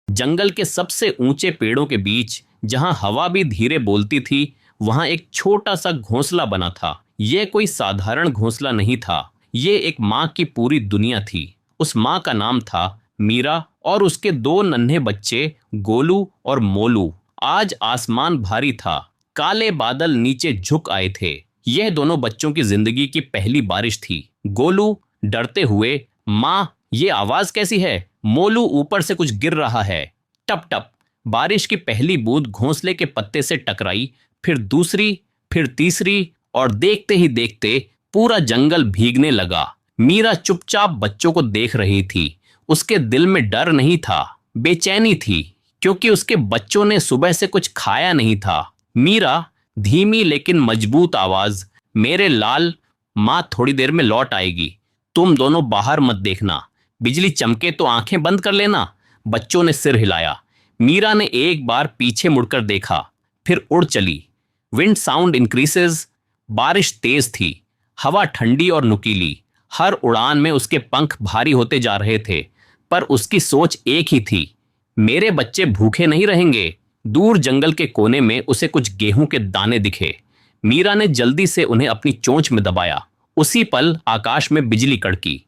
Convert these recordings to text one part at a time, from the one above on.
जंगल के सबसे ऊंचे पेड़ों के बीच जहां हवा भी धीरे बोलती थी, वहां एक छोटा सा घोंसला बना था। यह कोई साधारण घोंसला नहीं था। ये एक माँ की पूरी दुनिया थी। उस माँ का नाम था मीरा और उसके दो नन्हे बच्चे गोलू और मोलू। आज आसमान भारी था। काले बादल नीचे झुक आए थे। यह दोनों बच्चों की जिंदगी की पहली बारिश थी। गोलू डरते हुए, माँ ये आवाज कैसी है? मोलू ऊपर से कुछ गिर रहा है। टप टप बारिश की पहली बूंद घोंसले के पत्ते से टकराई, फिर दूसरी, फिर तीसरी, और देखते ही देखते पूरा जंगल भीगने लगा। मीरा चुपचाप बच्चों को देख रही थी। उसके दिल में डर नहीं था, बेचैनी थी, क्योंकि उसके बच्चों ने सुबह से कुछ खाया नहीं था। मीरा धीमी लेकिन मजबूत आवाज, मेरे लाल, माँ थोड़ी देर में लौट आएगी। तुम दोनों बाहर मत देखना। बिजली चमके तो आंखें बंद कर लेना। बच्चों ने सिर हिलाया। मीरा ने एक बार पीछे मुड़कर देखा, फिर उड़ चली। Wind sound increases. बारिश तेज थी। हवा ठंडी और नुकीली। हर उड़ान में उसके पंख भारी होते जा रहे थे, पर उसकी सोच एक ही थी, मेरे बच्चे भूखे नहीं रहेंगे। दूर जंगल के कोने में उसे कुछ गेहूं के दाने दिखे। मीरा ने जल्दी से उन्हें अपनी चोंच में दबाया। उसी पल आकाश में बिजली कड़की।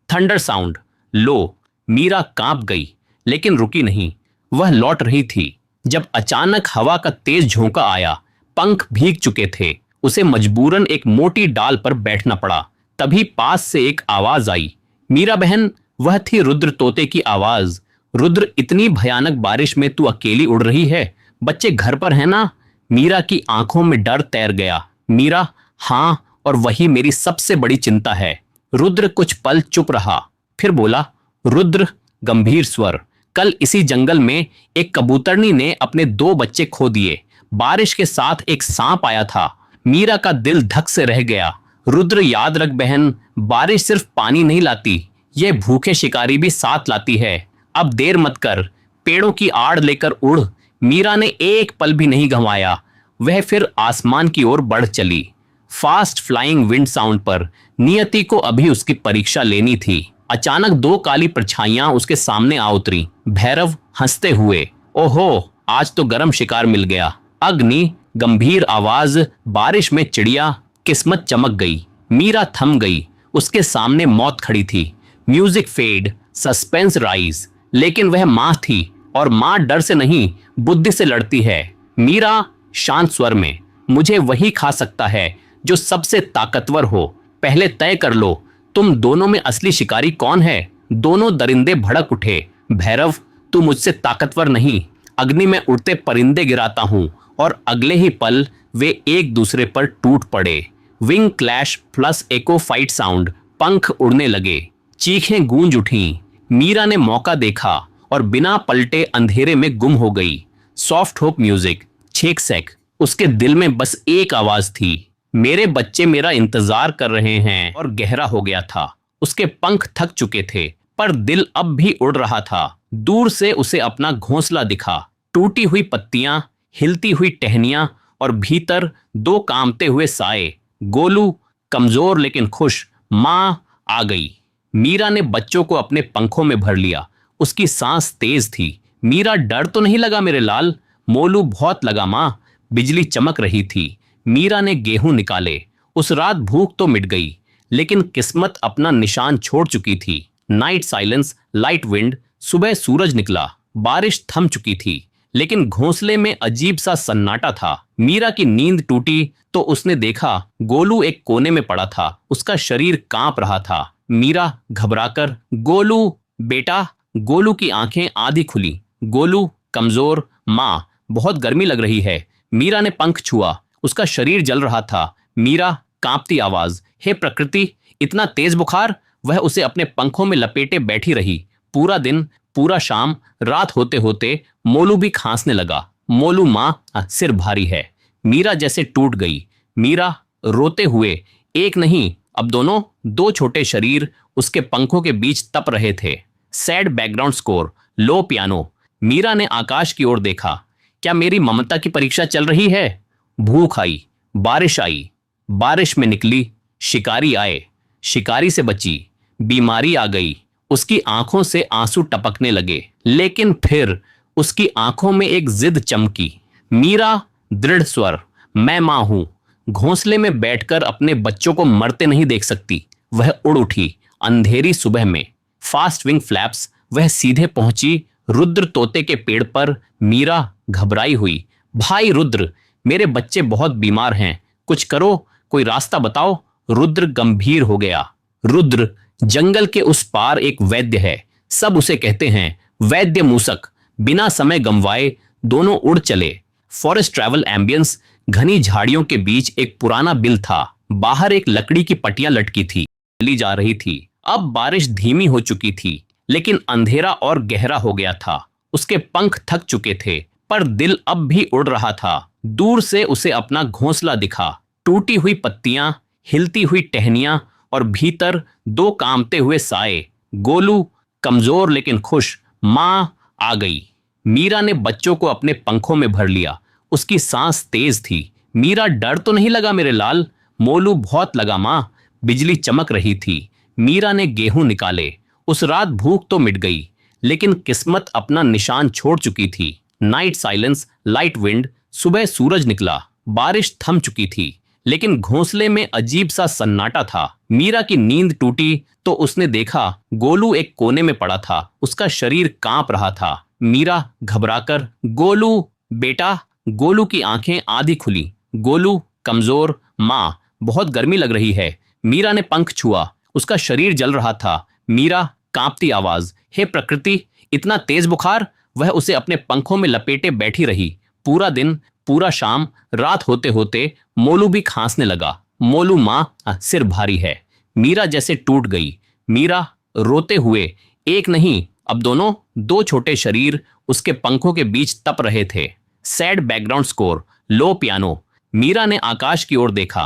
Thunder sound. लो, मीरा कांप गई, लेकिन रुकी नहीं। वह लौट रही थी जब अचानक हवा का तेज झोंका आया। पंख भीग चुके थे। उसे मजबूरन एक मोटी डाल पर बैठना पड़ा। तभी पास से एक आवाज आई, मीरा बहन। वह थी रुद्र तोते की आवाज। रुद्र, इतनी भयानक बारिश में तू अकेली उड़ रही है? बच्चे घर पर है ना? मीरा की आंखों में डर तैर गया। मीरा, हाँ, और वही मेरी सबसे बड़ी चिंता है। रुद्र कुछ पल चुप रहा, फिर बोला, रुद्र, गंभीर स्वर, कल इसी जंगल में एक कबूतरनी ने अपने दो बच्चे खो दिए। बारिश के साथ एक सांप आया था। मीरा का दिल धक से रह गया। रुद्र, याद रख बहन, बारिश सिर्फ पानी नहीं लाती, ये भूखे शिकारी भी साथ लाती है। अब देर मत कर, पेड़ों की आड़ लेकर उड़। मीरा ने एक पल भी नहीं गंवाया। वह फिर आसमान की ओर बढ़ चली। फास्ट फ्लाइंग विंड साउंड पर नियति को अभी उसकी परीक्षा लेनी थी। अचानक दो काली परछाइयां उसके सामने आ उतरी। भैरव हंसते हुए, ओहो, आज तो गरम शिकार मिल गया। अग्नि, गंभीर आवाज, बारिश में चिड़िया, किस्मत चमक गई। मीरा थम गई। उसके सामने मौत खड़ी थी। म्यूजिक फेड, सस्पेंस राइज, लेकिन वह मां थी, और मां डर से नहीं, बुद्धि से लड़ती है। मीरा शांत स्वर में, मुझे वही खा सकता है जो सबसे ताकतवर हो। पहले तय कर लो, तुम दोनों में असली शिकारी कौन है? दोनों दरिंदे भड़क उठे। भैरव, तू मुझसे ताकतवर नहीं। अग्नि में उड़ते परिंदे गिराता हूं। और अगले ही पल वे एक दूसरे पर टूट पड़े। विंग क्लैश प्लस एको फाइट साउंड। पंख उड़ने लगे। चीखें गूंज उठीं। मीरा ने मौका देखा और बिना पलटे अंधेरे में गुम हो गई। सॉफ्ट होप म्यूजिक, छेक सेक। उसके दिल में बस एक आवाज थी, मेरे बच्चे मेरा इंतजार कर रहे हैं। और गहरा हो गया था। उसके पंख थक चुके थे, पर दिल अब भी उड़ रहा था। दूर से उसे अपना घोंसला दिखा। टूटी हुई पत्तियां, हिलती हुई टहनियां, और भीतर दो कांपते हुए साए। गोलू, कमजोर लेकिन खुश। मां आ गई। मीरा ने बच्चों को अपने पंखों में भर लिया। उसकी सांस तेज थी। मीरा, डर तो नहीं लगा मेरे लाल? मोलू, बहुत लगा मां। बिजली चमक रही थी। मीरा ने गेहूं निकाले। उस रात भूख तो मिट गई, लेकिन किस्मत अपना निशान छोड़ चुकी थी। Night silence, light wind. सुबह सूरज निकला। बारिश थम चुकी थी, लेकिन घोंसले में अजीब सा सन्नाटा था। मीरा की नींद टूटी तो उसने देखा गोलू एक कोने में पड़ा था। उसका शरीर कांप रहा था। मीरा घबराकर, गोलू बेटा। गोलू की आंखें आधी खुली। गोलू कमजोर, मां बहुत गर्मी लग रही है। मीरा ने पंख छुआ। उसका शरीर जल रहा था। मीरा कांपती आवाज, हे प्रकृति, इतना तेज बुखार। वह उसे अपने पंखों में लपेटे बैठी रही। पूरा दिन, पूरा शाम, रात होते होते मोलू भी खांसने लगा। मोलू, मां सिर भारी है। मीरा जैसे टूट गई। मीरा रोते हुए, एक नहीं, अब दोनों, दो छोटे शरीर उसके पंखों के बीच तप रहे थे। सैड बैकग्राउंड स्कोर, लो पियानो। मीरा ने आकाश की ओर देखा। क्या मेरी ममता की परीक्षा चल रही है? भूख आई, बारिश आई, बारिश में निकली, शिकारी आए, शिकारी से बची, बीमारी आ गई, उसकी आंखों से आंसू टपकने लगे, लेकिन फिर उसकी आंखों में एक जिद चमकी। मीरा, दृढ़ स्वर, मैं मां हूं, घोंसले में बैठकर अपने बच्चों को मरते नहीं देख सकती। वह उड़ उठी। अंधेरी सुबह में फास्ट विंग फ्लैप्स वह सीधे पहुंची रुद्र तोते के पेड़ पर। मीरा घबराई हुई। भाई रुद्र, मेरे बच्चे बहुत बीमार हैं, कुछ करो, कोई रास्ता बताओ। रुद्र गंभीर हो गया। रुद्र, जंगल के उस पार एक वैद्य है, सब उसे कहते हैं वैद्य मूसक। बिना समय गंवाए दोनों उड़ चले। Forest travel ambience. घनी झाड़ियों के बीच एक पुराना बिल था। बाहर एक लकड़ी की पटिया लटकी थी, चली जा रही थी। अब बारिश धीमी हो चुकी थी, लेकिन अंधेरा और गहरा हो गया था। उसके पंख थक चुके थे, पर दिल अब भी उड़ रहा था। दूर से उसे अपना घोंसला दिखा। टूटी हुई पत्तियां, हिलती हुई टहनियां और भीतर दो कांपते हुए साए। गोलू, कमजोर लेकिन खुश। मां आ गई। मीरा ने बच्चों को अपने पंखों में भर लिया। उसकी सांस तेज थी। मीरा, डर तो नहीं लगा मेरे लाल? मोलू, बहुत लगा मां, बिजली चमक रही थी। मीरा ने गेहूं निकाले। उस रात भूख तो मिट गई, लेकिन किस्मत अपना निशान छोड़ चुकी थी। Night silence, light wind. सुबह सूरज निकला। बारिश थम चुकी थी, लेकिन घोंसले में अजीब सा सन्नाटा था। मीरा की नींद टूटी तो उसने देखा गोलू एक कोने में पड़ा था। उसका शरीर कांप रहा था। मीरा घबराकर, गोलू बेटा। गोलू की आंखें आधी खुली। गोलू, कमजोर, मां, बहुत गर्मी लग रही है। मीरा ने पंख छुआ। उसका शरीर जल रहा था। मीरा, कांपती आवाज, हे प्रकृति, इतना तेज बुखार? वह उसे अपने पंखों में लपेटे बैठी रही। पूरा दिन, पूरा शाम। रात होते होते मोलू भी खांसने लगा। मोलू, मां, सिर भारी है। मीरा जैसे टूट गई। मीरा रोते हुए, एक नहीं, अब दोनों, दो छोटे शरीर उसके पंखों के बीच तप रहे थे। सैड बैकग्राउंड स्कोर, लो पियानो। मीरा ने आकाश की ओर देखा।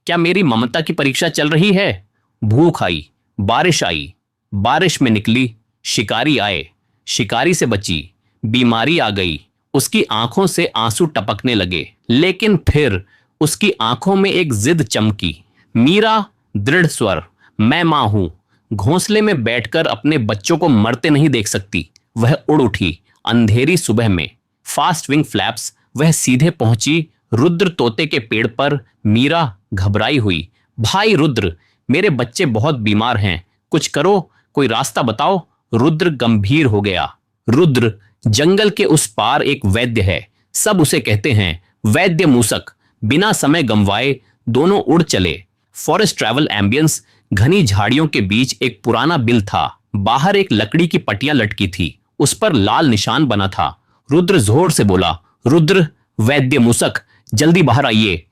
क्या मेरी ममता की परीक्षा चल रही है? भूख आई, बारिश आई, बारिश में निकली, शिकारी आए, शिकारी से बची, बीमारी आ गई। उसकी आंखों से आंसू टपकने लगे, लेकिन फिर उसकी आंखों में एक जिद चमकी। मीरा, दृढ़ स्वर, मैं मां हूं, घोंसले में बैठकर अपने बच्चों को मरते नहीं देख सकती। वह उड़ उठी। अंधेरी सुबह में फास्ट विंग फ्लैप्स वह सीधे पहुंची रुद्र तोते के पेड़ पर। मीरा घबराई हुई। भाई रुद्र, मेरे बच्चे बहुत बीमार हैं, कुछ करो, कोई रास्ता बताओ। रुद्र गंभीर हो गया। रुद्र, जंगल के उस पार एक वैद्य है, सब उसे कहते हैं वैद्य मूसक। बिना समय गंवाए दोनों उड़ चले। Forest travel ambience. घनी झाड़ियों के बीच एक पुराना बिल था। बाहर एक लकड़ी की पटिया लटकी थी, उस पर लाल निशान बना था। रुद्र जोर से बोला, रुद्र, वैद्य मूसक, जल्दी बाहर आइए।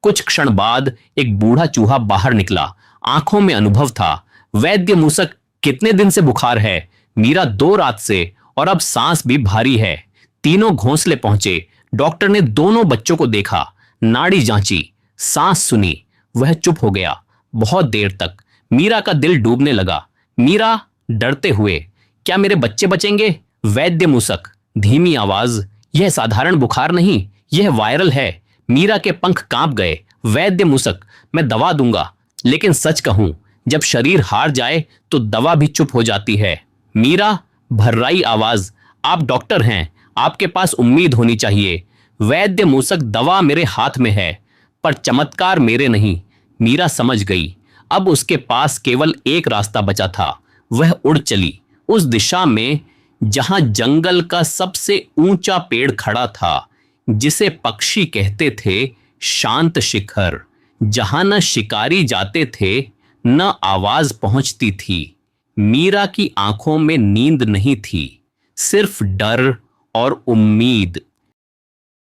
कुछ क्षण बाद एक बूढ़ा चूहा बाहर निकला। आंखों में अनुभव था। वैद्य मूसक, कितने दिन से बुखार है? मीरा, 2 रात से, और अब सांस भी भारी है। तीनों घोंसले पहुंचे। डॉक्टर ने दोनों बच्चों को देखा, नाड़ी जांची, सांस सुनी। वह चुप हो गया बहुत देर तक। मीरा का दिल डूबने लगा। मीरा, डरते हुए, क्या मेरे बच्चे बचेंगे? वैद्य मूसक, धीमी आवाज, यह साधारण बुखार नहीं, यह वायरल है। मीरा के पंख कांप गए। वैद्य मूसक, मैं दवा दूंगा, लेकिन सच कहूं, जब शरीर हार जाए तो दवा भी चुप हो जाती है। मीरा, भर्राई आवाज, आप डॉक्टर हैं, आपके पास उम्मीद होनी चाहिए। वैद्य मूसक, दवा मेरे हाथ में है, पर चमत्कार मेरे नहीं। मीरा समझ गई। अब उसके पास केवल एक रास्ता बचा था। वह उड़ चली उस दिशा में जहां जंगल का सबसे ऊंचा पेड़ खड़ा था, जिसे पक्षी कहते थे शांत शिखर, जहां न शिकारी जाते थे न आवाज पहुंचती थी। मीरा की आंखों में नींद नहीं थी, सिर्फ डर और उम्मीद।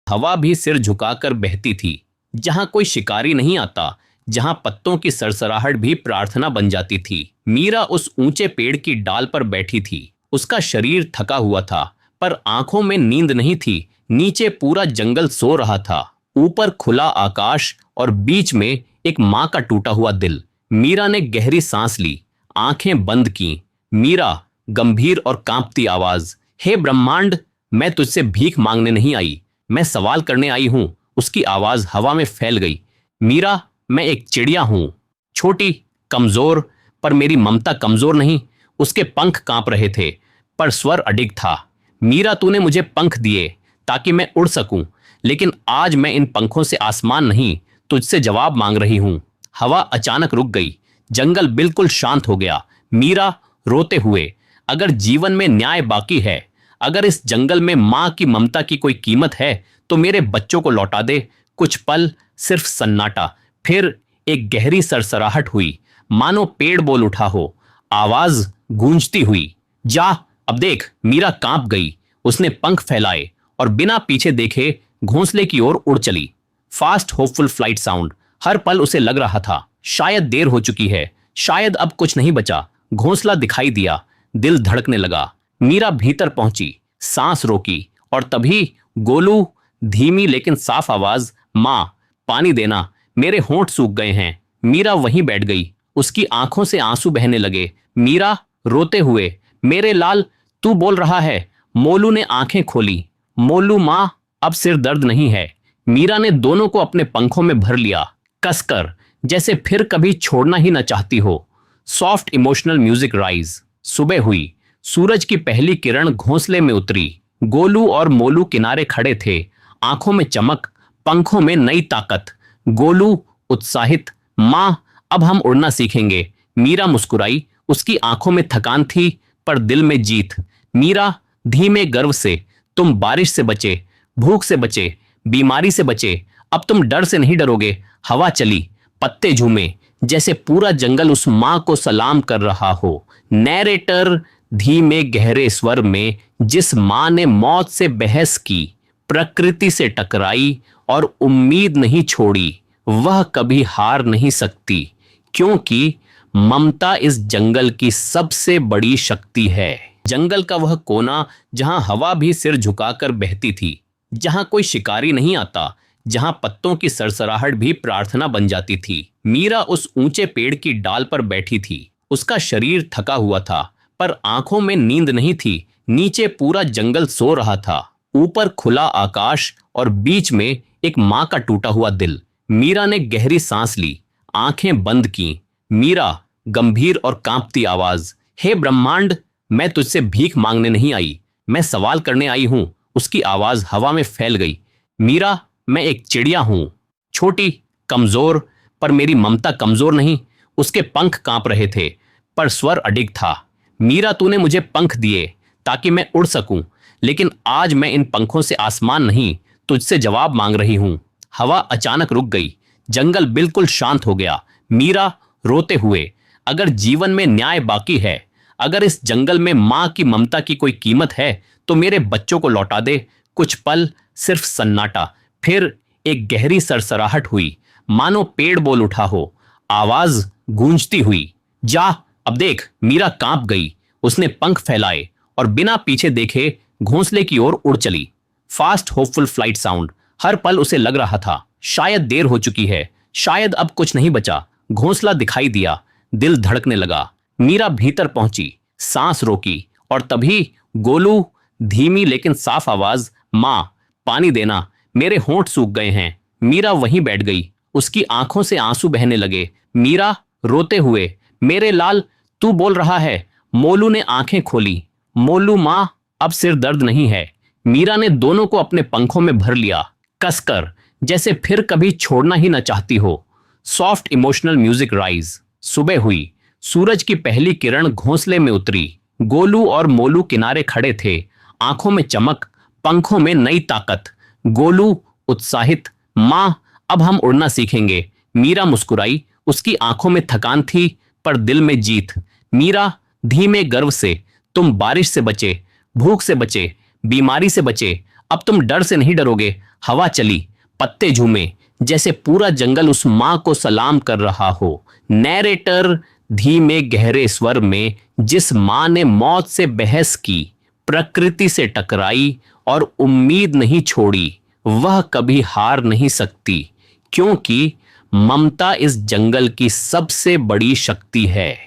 हवा भी सिर झुकाकर बहती थी। जहां कोई शिकारी नहीं आता, जहां पत्तों की सरसराहट भी प्रार्थना बन जाती थी। मीरा उस ऊंचे पेड़ की डाल पर बैठी थी। उसका शरीर थका हुआ था, पर आंखों में नींद नहीं थी। नीचे पूरा जंगल सो रहा था। ऊपर खुला आकाश और बीच में एक मां का टूटा हुआ दिल। मीरा ने गहरी सांस ली, आंखें बंद की। मीरा, गंभीर और कांपती आवाज, हे ब्रह्मांड, मैं तुझसे भीख मांगने नहीं आई, मैं सवाल करने आई हूं। उसकी आवाज हवा में फैल गई। मीरा, मैं एक चिड़िया हूं, छोटी, कमजोर, पर मेरी ममता कमजोर नहीं। उसके पंख कांप रहे थे, पर स्वर अडिग था। मीरा, तूने मुझे पंख दिए ताकि मैं उड़ सकूं, लेकिन आज मैं इन पंखों से आसमान नहीं, तुझसे जवाब मांग रही हूं। हवा अचानक रुक गई, जंगल बिल्कुल शांत हो गया। मीरा रोते हुए, अगर जीवन में न्याय बाकी है, अगर इस जंगल में मां की ममता की कोई कीमत है, तो मेरे बच्चों को लौटा दे। कुछ पल सिर्फ सन्नाटा, फिर एक गहरी सरसराहट हुई, मानो पेड़ बोल उठा हो। आवाज गूंजती हुई, जा अब देख। मीरा कांप गई। उसने पंख फैलाए और बिना पीछे देखे घोंसले की ओर उड़ चली। Fast hopeful flight sound. हर पल उसे लग रहा था शायद देर हो चुकी है, शायद अब कुछ नहीं बचा। घोंसला दिखाई दिया, दिल धड़कने लगा। मीरा भीतर पहुंची, सांस रोकी, और तभी गोलू धीमी लेकिन साफ आवाज, मां पानी देना, मेरे होंठ सूख गए हैं। मीरा वहीं बैठ गई, उसकी आंखों से आंसू बहने लगे। मीरा रोते हुए, मेरे लाल तू बोल रहा है। मोलू ने आंखें खोली। मोलू, मां अब सिर दर्द नहीं है। मीरा ने दोनों को अपने पंखों में भर लिया, कसकर, जैसे फिर कभी छोड़ना ही न चाहती हो। Soft emotional music rise. सुबह हुई, सूरज की पहली किरण घोंसले में उतरी। गोलू और मोलू किनारे खड़े थे, आंखों में चमक, पंखों में नई ताकत। गोलू उत्साहित, मां अब हम उड़ना सीखेंगे। मीरा मुस्कुराई, उसकी आंखों में थकान थी पर दिल में जीत। मीरा धीमे गर्व से, तुम बारिश से बचे, भूख से बचे, बीमारी से बचे, अब तुम डर से नहीं डरोगे। हवा चली, पत्ते झूमे, जैसे पूरा जंगल उस मां को सलाम कर रहा हो। नैरेटर धीमे गहरे स्वर में, जिस मां ने मौत से बहस की, प्रकृति से टकराई और उम्मीद नहीं छोड़ी, वह कभी हार नहीं सकती, क्योंकि ममता इस जंगल की सबसे बड़ी शक्ति है। जंगल का वह कोना जहां हवा भी सिर झुकाकर बहती थी, जहां कोई शिकारी नहीं आता, जहां पत्तों की सरसराहट भी प्रार्थना बन जाती थी। मीरा उस ऊंचे पेड़ की डाल पर बैठी थी। उसका शरीर थका हुआ था, पर आंखों में नींद नहीं थी। नीचे पूरा जंगल सो रहा था, ऊपर खुला आकाश और बीच में एक मां का टूटा हुआ दिल। मीरा ने गहरी सांस ली, आंखें बंद की। मीरा गंभीर और कांपती आवाज, हे ब्रह्मांड, मैं तुझसे भीख मांगने नहीं आई, मैं सवाल करने आई हूं। उसकी आवाज हवा में फैल गई। मीरा, मैं एक चिड़िया हूं, छोटी, कमजोर, पर मेरी ममता कमजोर नहीं। उसके पंख कांप रहे थे, पर स्वर अडिग था। मीरा, तूने मुझे पंख दिए ताकि मैं उड़ सकूं, लेकिन आज मैं इन पंखों से आसमान नहीं, तुझसे जवाब मांग रही हूं। हवा अचानक रुक गई, जंगल बिल्कुल शांत हो गया। मीरा रोते हुए, अगर जीवन में न्याय बाकी है, अगर इस जंगल में मां की ममता की कोई कीमत है, तो मेरे बच्चों को लौटा दे। कुछ पल सिर्फ सन्नाटा, फिर एक गहरी सरसराहट हुई, मानो पेड़ बोल उठा हो। आवाज गूंजती हुई, जा अब देख। मीरा कांप गई। उसने पंख फैलाए और बिना पीछे देखे घोंसले की ओर उड़ चली। Fast hopeful flight sound. हर पल उसे लग रहा था शायद देर हो चुकी है, शायद अब कुछ नहीं बचा। घोंसला दिखाई दिया, दिल धड़कने लगा। मीरा भीतर पहुंची, सांस रोकी, और तभी गोलू धीमी लेकिन साफ आवाज, मां पानी देना, मेरे होंठ सूख गए हैं। मीरा वहीं बैठ गई, उसकी आंखों से आंसू बहने लगे। मीरा रोते हुए, मेरे लाल तू बोल रहा है। मोलू ने आंखें खोली। मोलू, मां अब सिर दर्द नहीं है। मीरा ने दोनों को अपने पंखों में भर लिया, कसकर, जैसे फिर कभी छोड़ना ही न चाहती हो। Soft emotional music rise. सुबह हुई, सूरज की पहली किरण घोंसले में उतरी। गोलू और मोलू किनारे खड़े थे, आंखों में चमक, पंखों में नई ताकत। गोलू उत्साहित, मां अब हम उड़ना सीखेंगे। मीरा मुस्कुराई, उसकी आंखों में थकान थी पर दिल में जीत। मीरा धीमे गर्व से, तुम बारिश से बचे, भूख से बचे, बीमारी से बचे, अब तुम डर से नहीं डरोगे। हवा चली, पत्ते झूमे, जैसे पूरा जंगल उस मां को सलाम कर रहा हो। नैरेटर धीमे गहरे स्वर में, जिस मां ने मौत से बहस की, प्रकृति से टकराई और उम्मीद नहीं छोड़ी, वह कभी हार नहीं सकती, क्योंकि ममता इस जंगल की सबसे बड़ी शक्ति है।